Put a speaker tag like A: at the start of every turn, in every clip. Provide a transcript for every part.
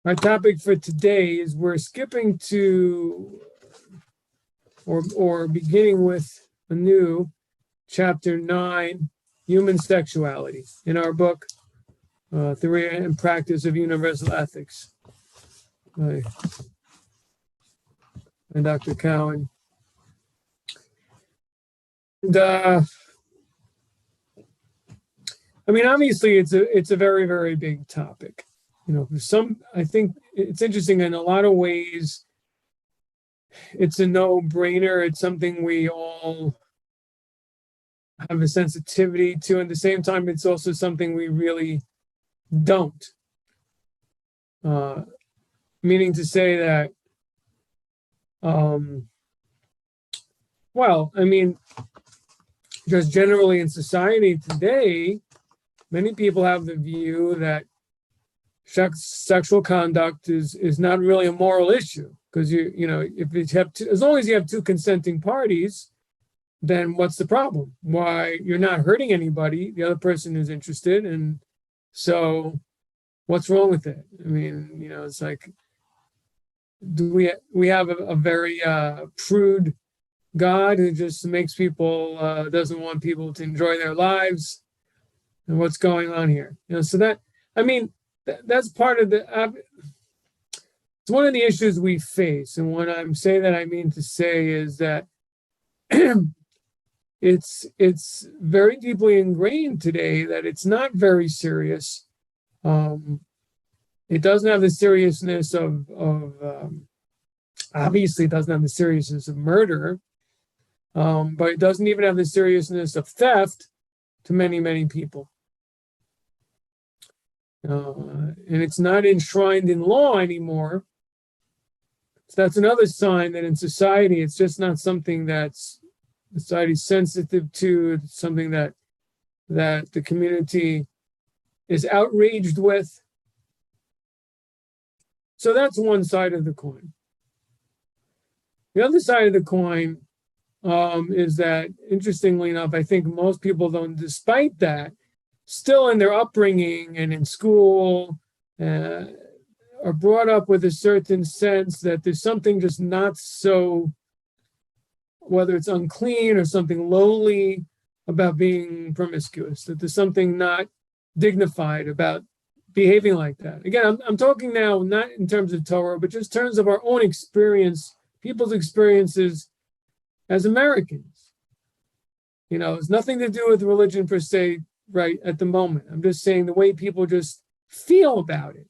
A: Our topic for today is we're skipping to or beginning with a new chapter 9, human sexuality, in our book, Theory and Practice of Universal Ethics by Dr. Cowan. And obviously it's a very, very big topic. I think it's interesting in a lot of ways. It's a no-brainer. It's something we all have a sensitivity to. At the same time, it's also something we really don't. Meaning to say that, just generally in society today, many people have the view that sexual conduct is not really a moral issue, because as long as you have two consenting parties, then what's the problem? Why, you're not hurting anybody, the other person is interested, and so what's wrong with it? It's like, do we have a very prude God who just makes people doesn't want people to enjoy their lives, and what's going on here? So that's part of it's one of the issues we face. And when I'm saying that, I mean to say is that it's very deeply ingrained today that it's not very serious. It doesn't have the seriousness of obviously it doesn't have the seriousness of murder, but it doesn't even have the seriousness of theft to many, many people. And it's not enshrined in law anymore. So that's another sign that in society, it's just not something that's society's sensitive to. It's something that the community is outraged with. So that's one side of the coin. The other side of the coin is that, interestingly enough, I think most people don't, despite that, still in their upbringing and in school, are brought up with a certain sense that there's something just not so, whether it's unclean or something lowly, about being promiscuous, that there's something not dignified about behaving like that. Again, I'm talking now not in terms of Torah, but just in terms of our own experience, people's experiences as Americans. It's nothing to do with religion per se, right, at the moment. I'm just saying the way people just feel about it.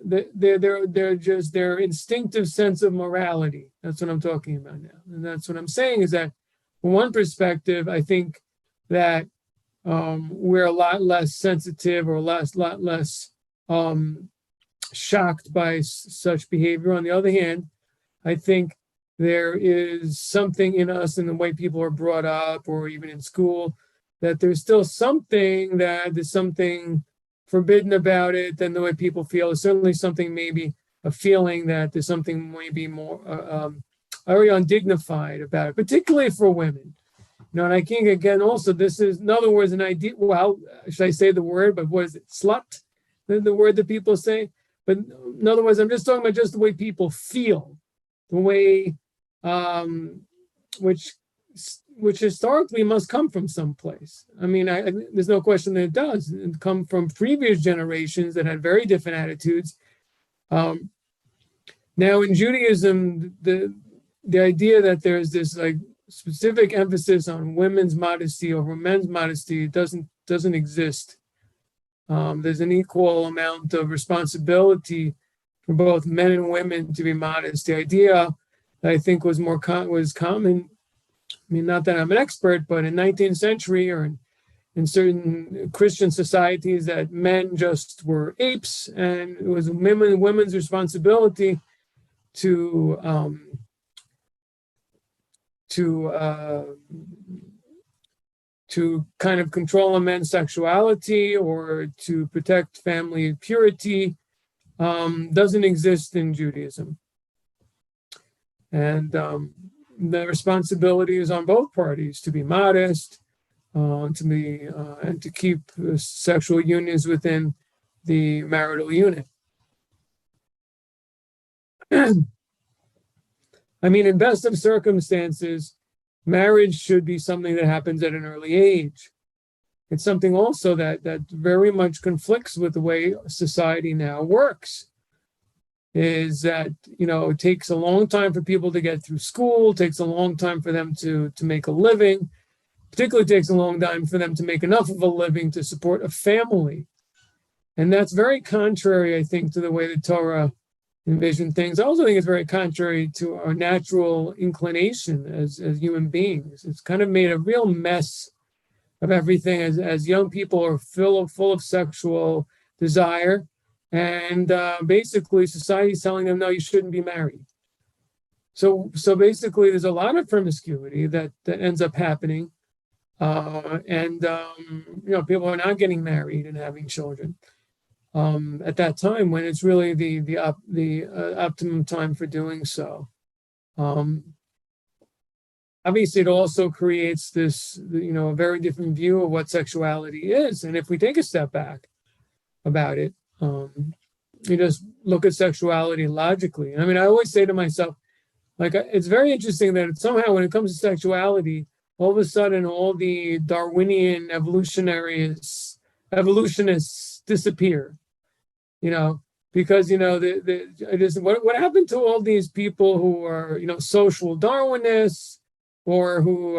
A: They're just their instinctive sense of morality. That's what I'm talking about now. And that's what I'm saying is that from one perspective, I think that we're a lot less sensitive or lot less shocked by such behavior. On the other hand, I think there is something in us in the way people are brought up, or even in school, that there's still something forbidden about it than the way people feel. There's certainly something, maybe a feeling that there's something maybe more very undignified about it, particularly for women. And I think, again, also, this is, in other words, an idea, well, should I say the word, but what is it, slut? The word that people say? But in other words, I'm just talking about just the way people feel, the way, which historically must come from someplace. There's no question that it does. It come from previous generations that had very different attitudes. Now in Judaism, the idea that there's this like specific emphasis on women's modesty over men's modesty doesn't exist. There's an equal amount of responsibility for both men and women to be modest. The idea that I think was common. Not that I'm an expert, but in 19th century or in certain Christian societies, that men just were apes, and it was women's responsibility to kind of control a man's sexuality or to protect family purity, doesn't exist in Judaism. And the responsibility is on both parties to be modest, and to keep sexual unions within the marital unit. I mean, in best of circumstances, marriage should be something that happens at an early age. It's something also that very much conflicts with the way society now works. Is that, it takes a long time for people to get through school, takes a long time for them to make a living, particularly takes a long time for them to make enough of a living to support a family. And that's very contrary, I think, to the way the Torah envisioned things. I also think it's very contrary to our natural inclination as human beings. It's kind of made a real mess of everything as young people are full of sexual desire. And basically, society is telling them, no, you shouldn't be married. So basically, there's a lot of promiscuity that ends up happening. And people are not getting married and having children at that time when it's really the optimum time for doing so. Obviously, it also creates this, a very different view of what sexuality is. And if we take a step back about it, you just look at sexuality logically. I mean, I always say to myself, like, it's very interesting that somehow when it comes to sexuality, all of a sudden all the Darwinian evolutionists disappear, because, what happened to all these people who are, social Darwinists or who,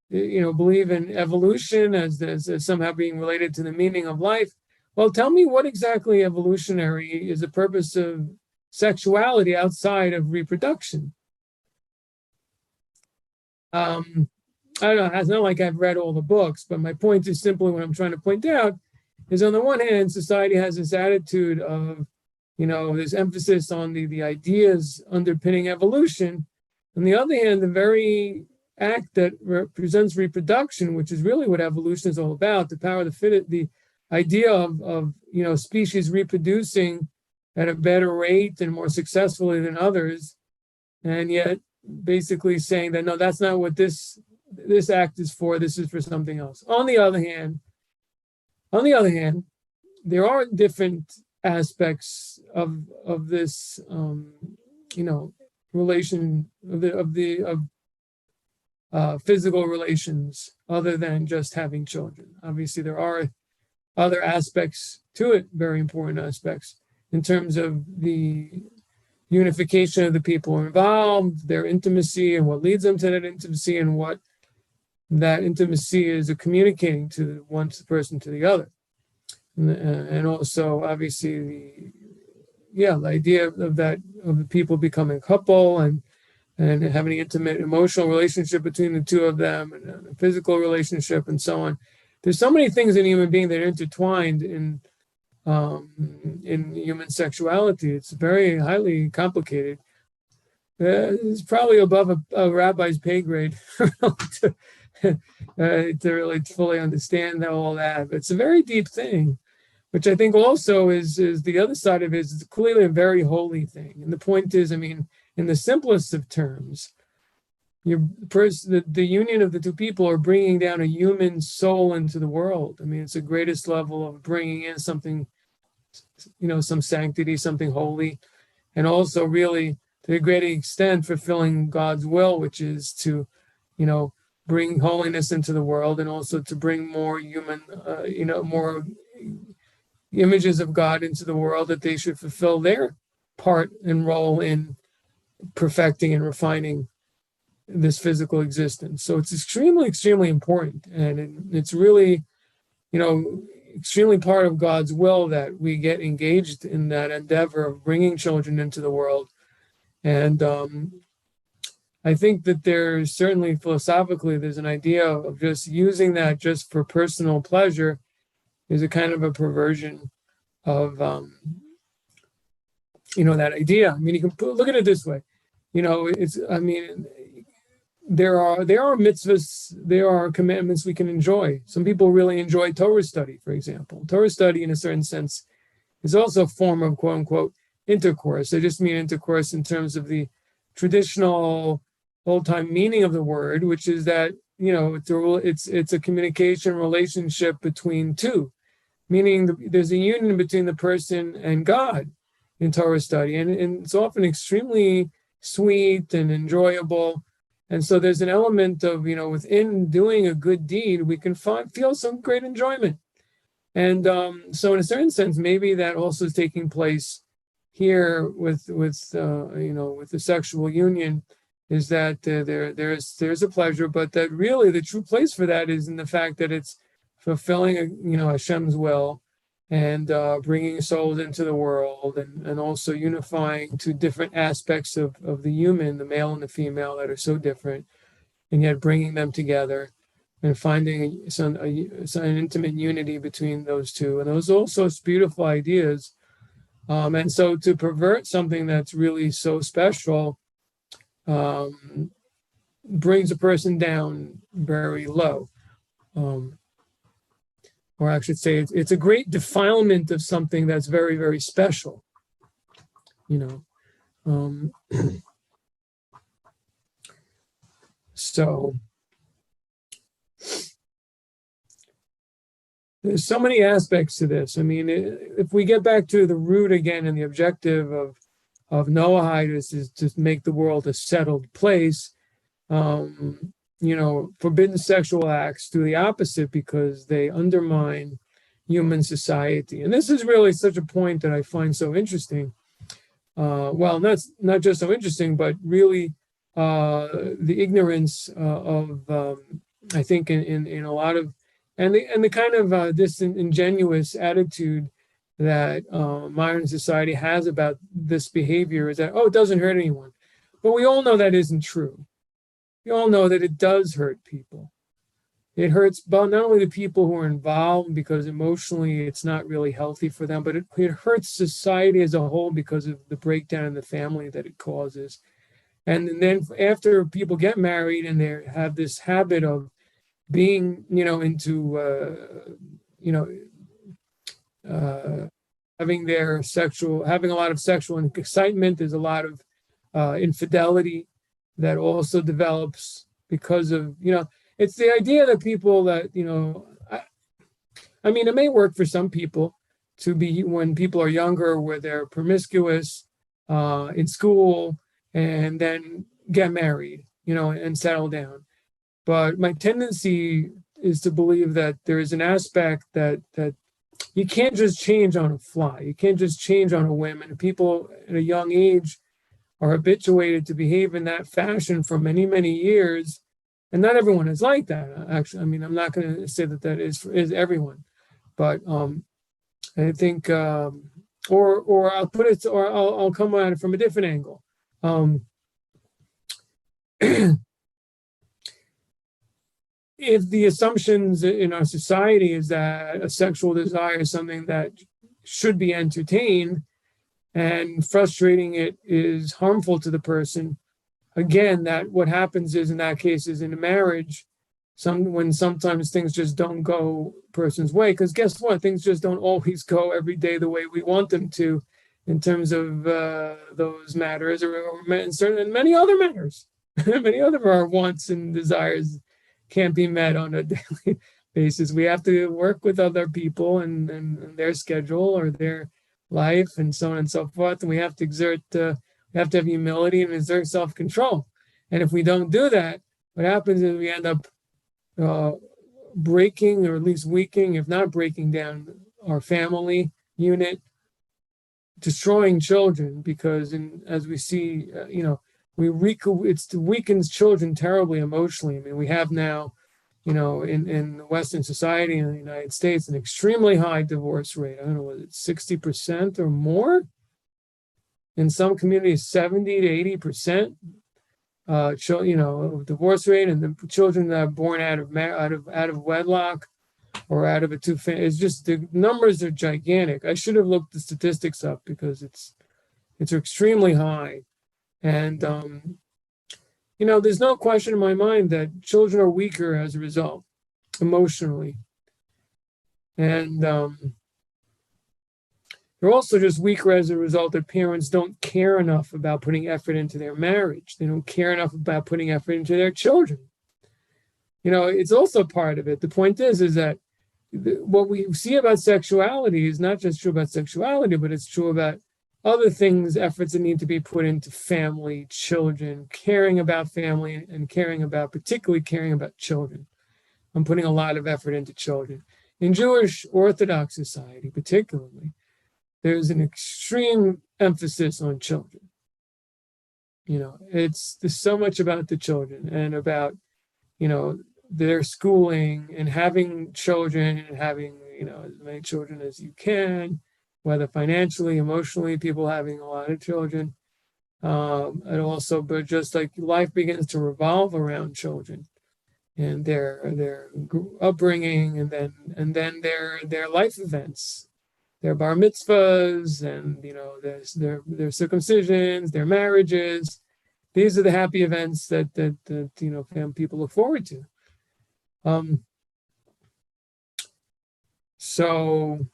A: believe in evolution as somehow being related to the meaning of life. Well, tell me what exactly evolutionary is the purpose of sexuality outside of reproduction? I don't know, it's not like I've read all the books, but my point is simply what I'm trying to point out is on the one hand, society has this attitude of, this emphasis on the ideas underpinning evolution. On the other hand, the very act that represents reproduction, which is really what evolution is all about, the power of the fit, the idea of species reproducing at a better rate and more successfully than others, and yet basically saying that no, that's not what this act is for. This is for something else. On the other hand, there are different aspects of this, relation of physical relations other than just having children. Obviously, there are other aspects to it, very important aspects, in terms of the unification of the people involved, their intimacy, and what leads them to that intimacy, and what that intimacy is communicating to one person to the other. And also, obviously, the idea of the people becoming a couple and having an intimate emotional relationship between the two of them, and a physical relationship, and so on. There's so many things in a human being that are intertwined in human sexuality. It's very highly complicated. It's probably above a rabbi's pay grade to really fully understand all that. But it's a very deep thing, which I think also is the other side of it is clearly a very holy thing. And the point is, I mean, in the simplest of terms, the union of the two people are bringing down a human soul into the world. I mean, it's the greatest level of bringing in something, some sanctity, something holy, and also really to a great extent fulfilling God's will, which is to, bring holiness into the world, and also to bring more human, more images of God into the world, that they should fulfill their part and role in perfecting and refining this physical existence. So it's extremely, extremely important. And it's really, extremely part of God's will that we get engaged in that endeavor of bringing children into the world. And I think that there's certainly philosophically, there's an idea of just using that just for personal pleasure is a kind of a perversion of, that idea. I mean, you can look at it this way. There are mitzvahs, there are commandments we can enjoy. Some people really enjoy Torah study, for example. Torah study, in a certain sense, is also a form of quote unquote intercourse. I just mean intercourse in terms of the traditional old-time meaning of the word, which is that it's a communication relationship between two, meaning there's a union between the person and God. in Torah study, and it's often extremely sweet and enjoyable. And so there's an element of, within doing a good deed, we can feel some great enjoyment. And so in a certain sense, maybe that also is taking place here with the sexual union, is that there's a pleasure, but that really the true place for that is in the fact that it's fulfilling, Hashem's will, and bringing souls into the world, and also unifying two different aspects of the human, the male and the female, that are so different, and yet bringing them together and finding an intimate unity between those two. And those are also beautiful ideas. And so to pervert something that's really so special brings a person down very low. Or I should say, it's a great defilement of something that's very, very special. So there's so many aspects to this. I mean, if we get back to the root again, and the objective of Noahide is to make the world a settled place, forbidden sexual acts do the opposite, because they undermine human society. And this is really such a point that I find so interesting. Well, not just so interesting, but really the ignorance of I think in a lot of, and the kind of disingenuous attitude that modern society has about this behavior, is that, it doesn't hurt anyone. But we all know that isn't true. We all know that it does hurt people. It hurts not only the people who are involved, because emotionally it's not really healthy for them, but it hurts society as a whole because of the breakdown in the family that it causes. And then after people get married and they have this habit of being, into, having a lot of sexual excitement, there's a lot of infidelity that also develops because of, it's the idea that people that, I mean, it may work for some people to be, when people are younger, where they're promiscuous in school, and then get married, and settle down. But my tendency is to believe that there is an aspect that you can't just change on a fly. You can't just change on a whim. And people at a young age are habituated to behave in that fashion for many, many years. And not everyone is like that. Actually, I mean, I'm not going to say that is everyone, but I think, or I'll put it, or I'll come at it from a different angle. If the assumptions in our society is that a sexual desire is something that should be entertained, and frustrating it is harmful to the person, again, that what happens is, in that case, is in a marriage, when sometimes things just don't go person's way, because guess what? Things just don't always go every day the way we want them to, in terms of those matters, or in many other matters. Many other of our wants and desires can't be met on a daily basis. We have to work with other people and their schedule or their life, and so on and so forth. And we have to we have to have humility and exert self-control. And if we don't do that, what happens is we end up breaking, or at least weakening, if not breaking down, our family unit, destroying children, because as we see, it weakens children terribly emotionally. I mean, we have now, in Western society, in the United States, an extremely high divorce rate. I don't know, was it 60% or more? In some communities, 70 to 80%. Divorce rate, and the children that are born out of wedlock or out of a two-family, it's just, the numbers are gigantic. I should have looked the statistics up, because it's extremely high. And there's no question in my mind that children are weaker as a result, emotionally, and they're also just weaker as a result that parents don't care enough about putting effort into their marriage. They don't care enough about putting effort into their children. It's also part of it. The point is that what we see about sexuality is not just true about sexuality, but it's true about other things, efforts that need to be put into family, children, caring about family, and particularly caring about children. I'm putting a lot of effort into children. In Jewish Orthodox society, particularly, there's an extreme emphasis on children. There's so much about the children and about, their schooling and having children and having, as many children as you can, whether financially, emotionally, people having a lot of children. And also, but just like life begins to revolve around children and their upbringing, and then their life events, their bar mitzvahs, and their circumcisions, their marriages. These are the happy events that people look forward to. So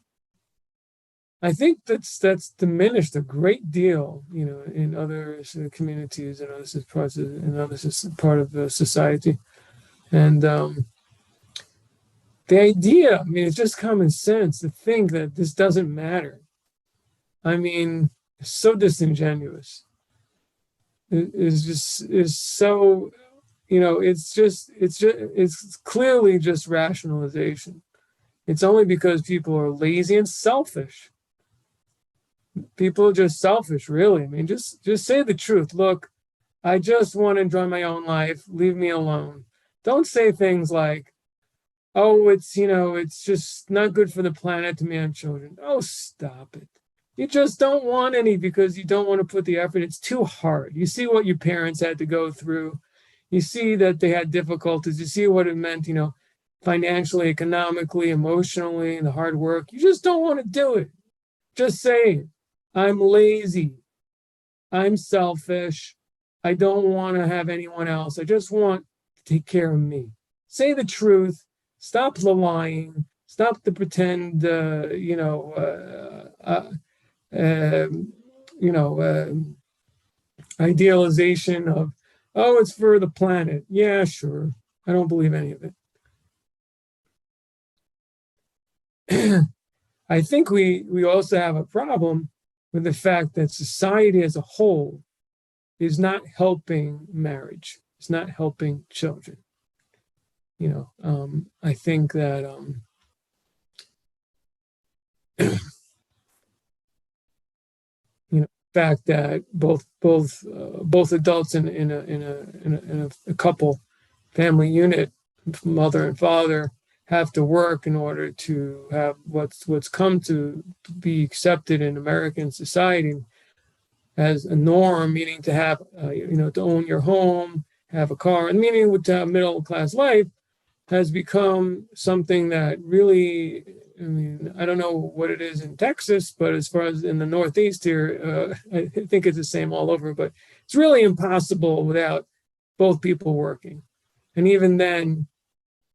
A: I think that's diminished a great deal, in other communities and other parts of part of the society. And the idea, I mean, it's just common sense to think that this doesn't matter. I mean, it's so disingenuous. Is so, it's clearly just rationalization. It's only because people are lazy and selfish. People are just selfish, really. I mean, just say the truth. Look, I just want to enjoy my own life. Leave me alone. Don't say things like, oh, it's just not good for the planet to have children. Oh, stop it. You just don't want any because you don't want to put the effort. It's too hard. You see what your parents had to go through. You see that they had difficulties. You see what it meant, financially, economically, emotionally, and the hard work. You just don't want to do it. Just say it. I'm lazy. I'm selfish. I don't want to have anyone else. I just want to take care of me. Say the truth. Stop the lying. Stop the pretend, idealization of, oh, it's for the planet. Yeah, sure. I don't believe any of it. I think we also have a problem with the fact that society as a whole is not helping marriage. It's not helping children. I think that fact that both adults in a couple family unit, mother and father, have to work in order to have what's come to be accepted in American society as a norm, meaning to have to own your home, have a car, and meaning to have middle class life, has become something that really, I mean, I don't know what it is in Texas, but as far as in the Northeast here, I think it's the same all over, but it's really impossible without both people working. And even then,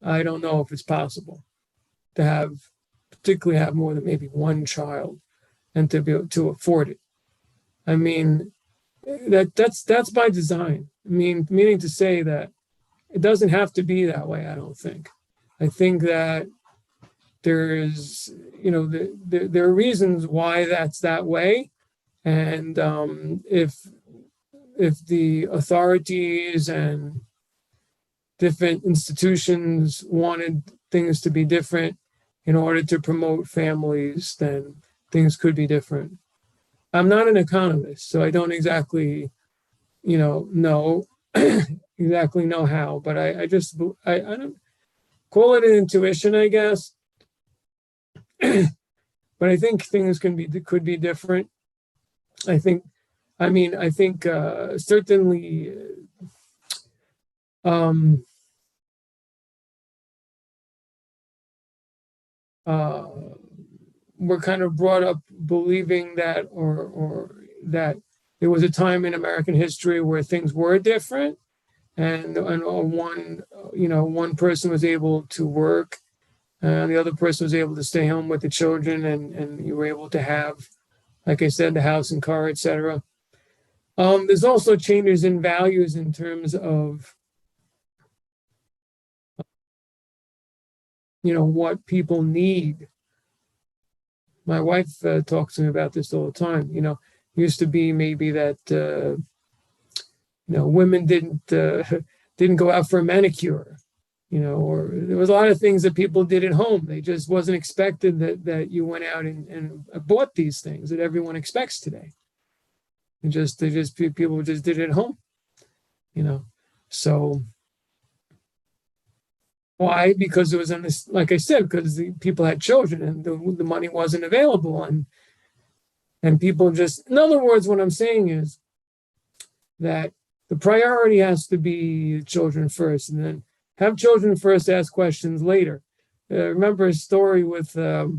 A: I don't know if it's possible to particularly have more than maybe one child and to be able to afford it. I mean, that's by design. I mean, meaning to say that it doesn't have to be that way, I don't think. I think that there's, there are reasons why that's that way. And if the authorities and different institutions wanted things to be different in order to promote families, then things could be different. I'm not an economist, so I don't exactly, know exactly know how, but I don't call it an intuition, I guess. But I think things could be different. I think certainly we're kind of brought up believing that or that there was a time in American history where things were different, and one person was able to work and the other person was able to stay home with the children, and you were able to have, like I said, the house and car, etc. There's also changes in values in terms of what people need. My wife talks to me about this all the time. Used to be maybe that women didn't go out for a manicure, or there was a lot of things that people did at home. They just wasn't expected that you went out and bought these things that everyone expects today. People just did it at home, So why? Because it was on this, like I said, because the people had children and the money wasn't available, and people just, in other words, what I'm saying is that the priority has to be children first, and then have children first, ask questions later. Remember a story with, this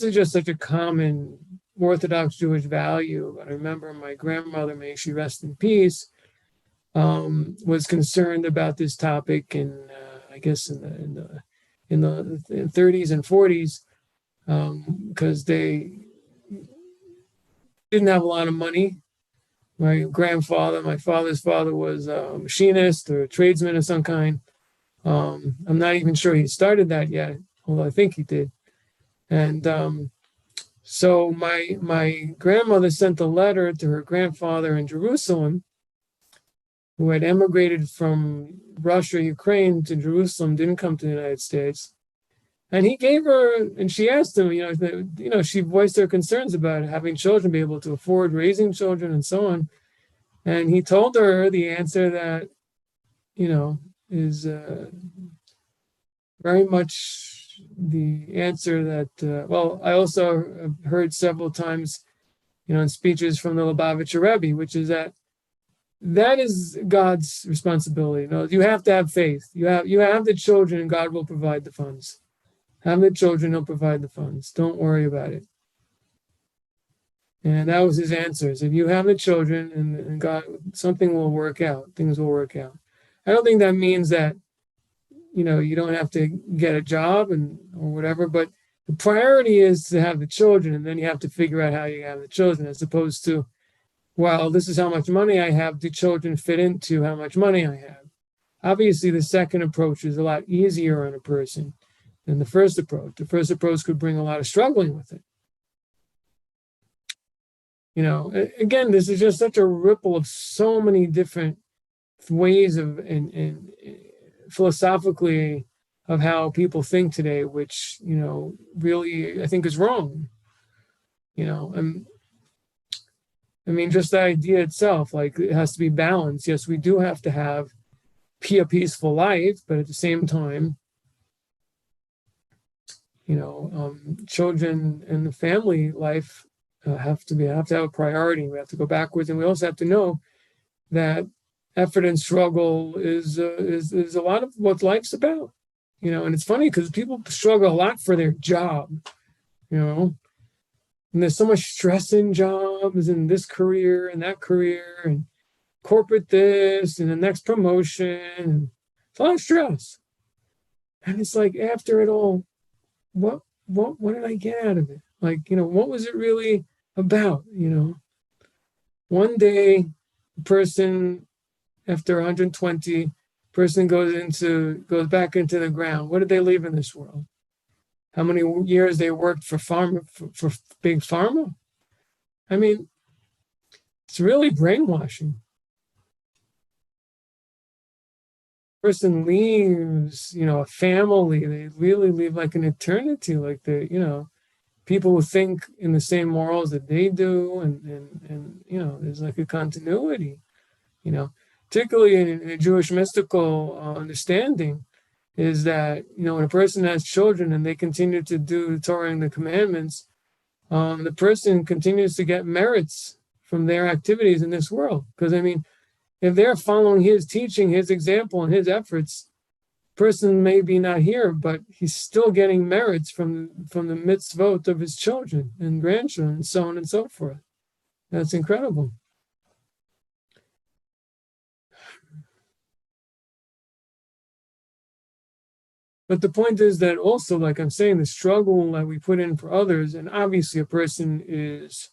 A: is just such a common Orthodox Jewish value. I remember my grandmother, may she rest in peace, was concerned about this topic, and I guess in the 30s and 40s, because they didn't have a lot of money. My father's father, was a machinist or a tradesman of some kind. I'm not even sure he started that yet, although I think he did. And so my grandmother sent a letter to her grandfather in Jerusalem, who had emigrated from Russia, Ukraine to Jerusalem, didn't come to the United States. And he gave her, and she asked him, she voiced her concerns about having children, be able to afford raising children and so on. And he told her the answer that, is very much the answer that, I also heard several times, in speeches from the Lubavitcher Rebbe, which is that is God's responsibility. You have to have faith. You have the children, and God will provide the funds. Have the children, he'll provide the funds. Don't worry about it. And that was his answer. If you have the children and God, something will work out. Things will work out. I don't think that means that, you don't have to get a job or whatever, but the priority is to have the children, and then you have to figure out how you have the children, as opposed to, well, this is how much money I have. Do children fit into how much money I have? Obviously, the second approach is a lot easier on a person than the first approach. The first approach could bring a lot of struggling with it. Again, this is just such a ripple of so many different ways of and philosophically of how people think today, which, really I think is wrong. Just the idea itself, like it has to be balanced. Yes, we do have to have a peaceful life, but at the same time, children and the family life have to have a priority. We have to go backwards, and we also have to know that effort and struggle is a lot of what life's about. And it's funny because people struggle a lot for their job, and there's so much stress in jobs and this career and that career and corporate this and the next promotion. And it's a lot of stress. And it's like, after it all, what did I get out of it? Like, what was it really about? One day, a person after 120, person goes back into the ground. What did they leave in this world? How many years they worked for big pharma? It's really brainwashing. Person leaves, a family, they really leave like an eternity, like people who think in the same morals that they do, and there's like a continuity, particularly in a Jewish mystical understanding, is that, when a person has children and they continue to do the Torah and the commandments, the person continues to get merits from their activities in this world. Because, if they're following his teaching, his example, and his efforts, person may be not here, but he's still getting merits from the mitzvot of his children and grandchildren, and so on and so forth. That's incredible. But the point is that also, like I'm saying, the struggle that we put in for others, and obviously a person is,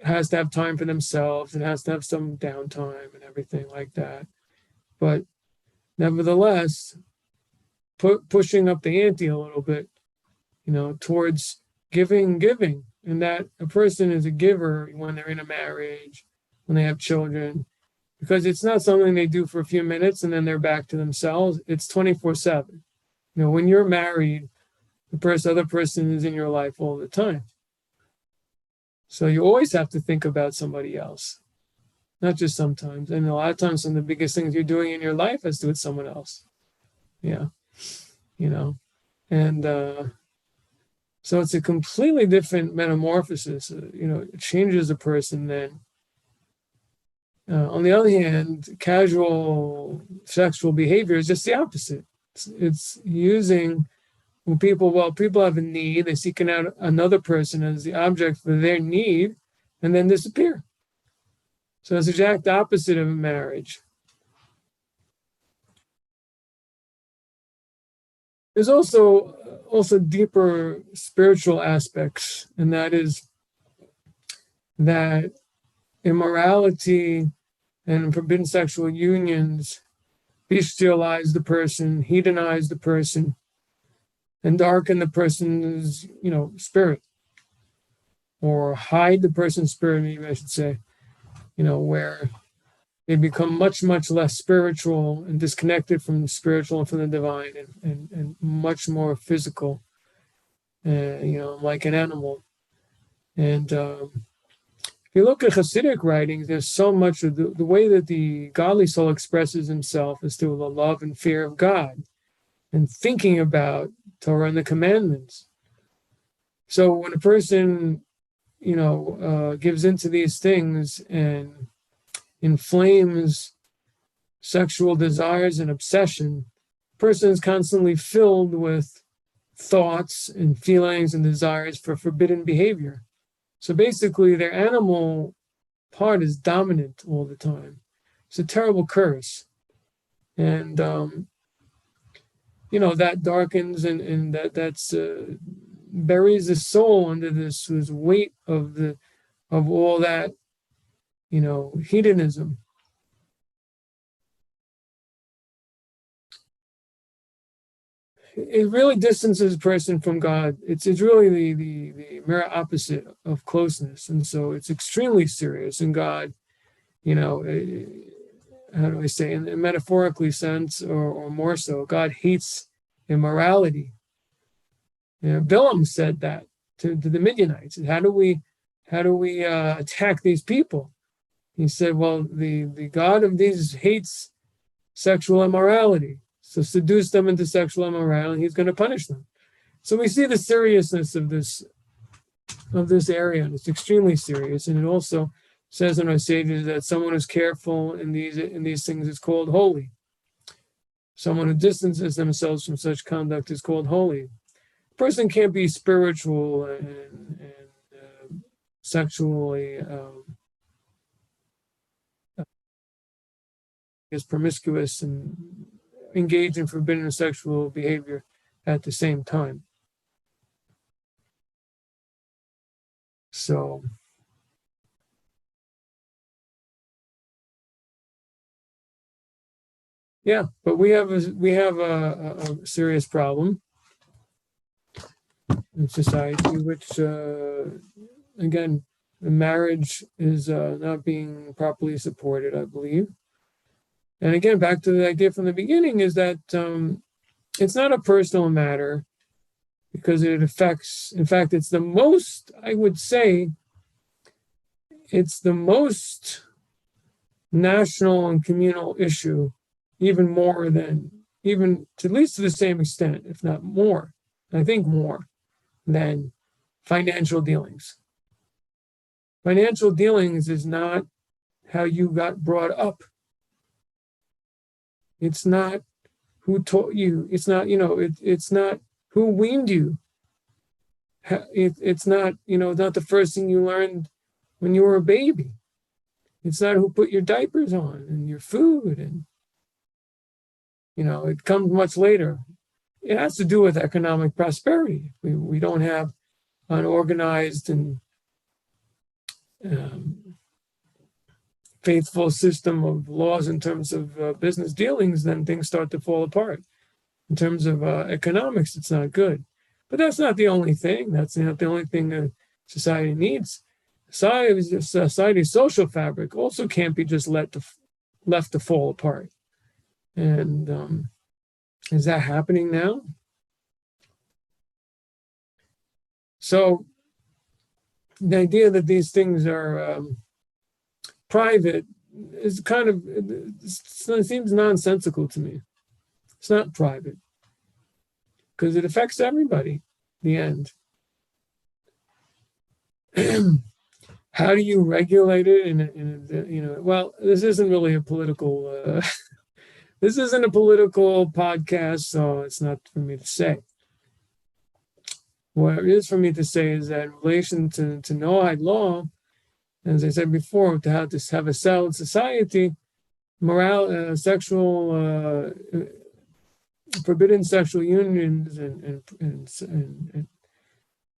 A: has to have time for themselves and has to have some downtime and everything like that. But nevertheless, pushing up the ante a little bit, towards giving, and that a person is a giver when they're in a marriage, when they have children, because it's not something they do for a few minutes and then they're back to themselves. It's 24/7. When you're married, the other person is in your life all the time. So you always have to think about somebody else, not just sometimes. And a lot of times, some of the biggest things you're doing in your life has to do with someone else. Yeah, and so it's a completely different metamorphosis. It changes a person then. On the other hand, casual sexual behavior is just the opposite. It's using people have a need, they seeking out another person as the object for their need and then disappear. So it's the exact opposite of a marriage. There's also deeper spiritual aspects, and that is that immorality and forbidden sexual unions bestialize the person, hedonize the person, and darken the person's, spirit, or hide the person's spirit, maybe I should say, where they become much, much less spiritual and disconnected from the spiritual and from the divine, and much more physical, like an animal. And if you look at Hasidic writings, there's so much of the way that the godly soul expresses himself is through the love and fear of God and thinking about Torah and the commandments. So when a person, gives into these things and inflames sexual desires and obsession, the person is constantly filled with thoughts and feelings and desires for forbidden behavior. So basically, their animal part is dominant all the time. It's a terrible curse. And, that darkens and that's buries the soul under this weight of all that, hedonism. It really distances a person from God. It's really the mirror opposite of closeness. And so it's extremely serious. And God, how do I say, in a metaphorically sense, or more so, God hates immorality. Bilam said that to the Midianites. How do we attack these people? He said, well, the God of these hates sexual immorality. So seduce them into sexual immorality, he's going to punish them. So we see the seriousness of this area, and it's extremely serious. And it also says in our sages that someone who's careful in these things is called holy. Someone who distances themselves from such conduct is called holy. A person can't be spiritual and sexually is promiscuous and engage in forbidden sexual behavior at the same time. So yeah, but we have a serious problem in society, which again, the marriage is not being properly supported, I believe. And again, back to the idea from the beginning is that it's not a personal matter, because it affects, in fact, it's the most, I would say, it's the most national and communal issue, even more than, even to at least to the same extent, if not more, I think more than financial dealings. Financial dealings is not how you got brought up. It's not who taught you. It's not, it's not who weaned you. It's not, not the first thing you learned when you were a baby. It's not who put your diapers on and your food, and, it comes much later. It has to do with economic prosperity. We don't have an organized and faithful system of laws in terms of business dealings, then things start to fall apart. In terms of economics, it's not good. But that's not the only thing. That's not the only thing that society needs. Society's social fabric also can't be just left to fall apart. And is that happening now? So the idea that these things are private is kind of, it seems nonsensical to me. It's not private because it affects everybody in the end. How do you regulate it? Well, this isn't really a political, this isn't a political podcast, so it's not for me to say. What it is for me to say is that in relation to Noahide law, as I said before, to have a settled society, forbidden sexual unions and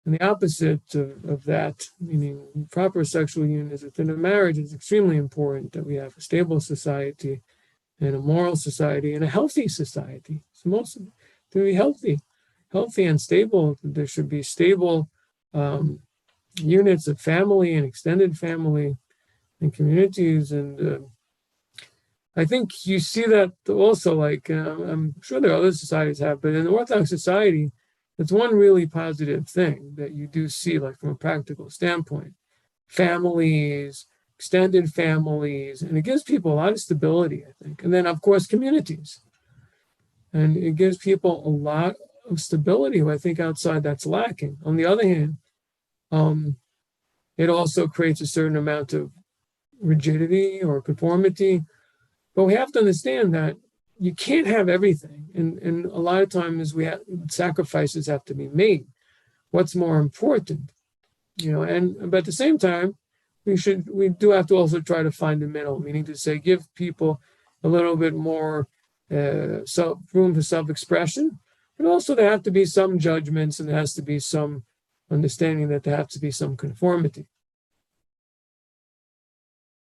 A: the opposite of that, meaning proper sexual unions within a marriage, is extremely important that we have a stable society and a moral society and a healthy society. So to be healthy and stable, there should be stable units of family and extended family and communities. And I think you see that also, like, I'm sure there are other societies have, but in the Orthodox society, it's one really positive thing that you do see, like from a practical standpoint. Families, extended families, and it gives people a lot of stability, I think. And then, of course, communities. And it gives people a lot of stability, who I think outside that's lacking. On the other hand, it also creates a certain amount of rigidity or conformity. But we have to understand that you can't have everything. And a lot of times sacrifices have to be made. What's more important? But at the same time, we do have to also try to find the middle, meaning to say, give people a little bit more room for self-expression, but also there have to be some judgments and there has to be some understanding that there has to be some conformity.